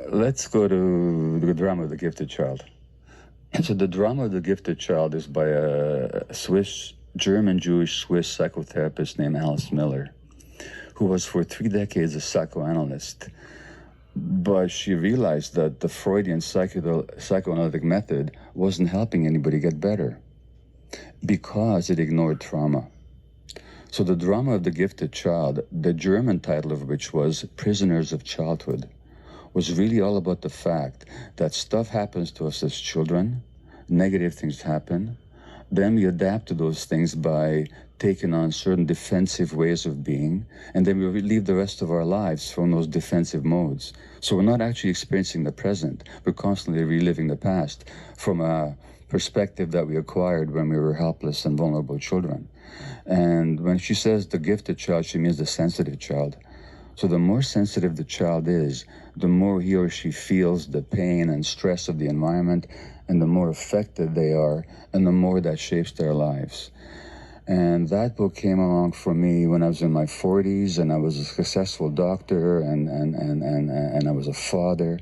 Let's go to the drama of the gifted child. So the drama of the gifted child is by a German-Jewish-Swiss psychotherapist named Alice Miller, who was for 3 decades a psychoanalyst. But she realized that the Freudian psychoanalytic method wasn't helping anybody get better because it ignored trauma. So the drama of the gifted child, the German title of which was Prisoners of Childhood, was really all about the fact that stuff happens to us as children, negative things happen, then we adapt to those things by taking on certain defensive ways of being, and then we live the rest of our lives from those defensive modes. So we're not actually experiencing the present, we're constantly reliving the past from a perspective that we acquired when we were helpless and vulnerable children. And when she says the gifted child, she means the sensitive child. So the more sensitive the child is, the more he or she feels the pain and stress of the environment, and the more affected they are, and the more that shapes their lives. And that book came along for me when I was in my 40s, and I was a successful doctor, and I was a father,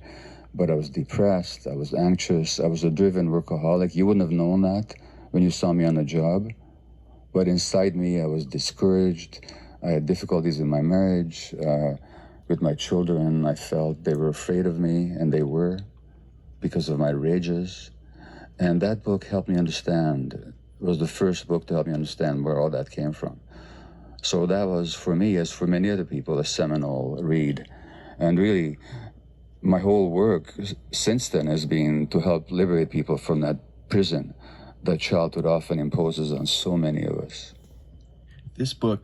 but I was depressed, I was anxious, I was a driven workaholic. You wouldn't have known that when you saw me on the job, but inside me I was discouraged. I had difficulties in my marriage, with my children. I felt they were afraid of me, and they were, because of my rages. And that book helped me understand. It was the first book to help me understand where all that came from. So that was, for me, as for many other people, a seminal read. And really, my whole work since then has been to help liberate people from that prison that childhood often imposes on so many of us. This book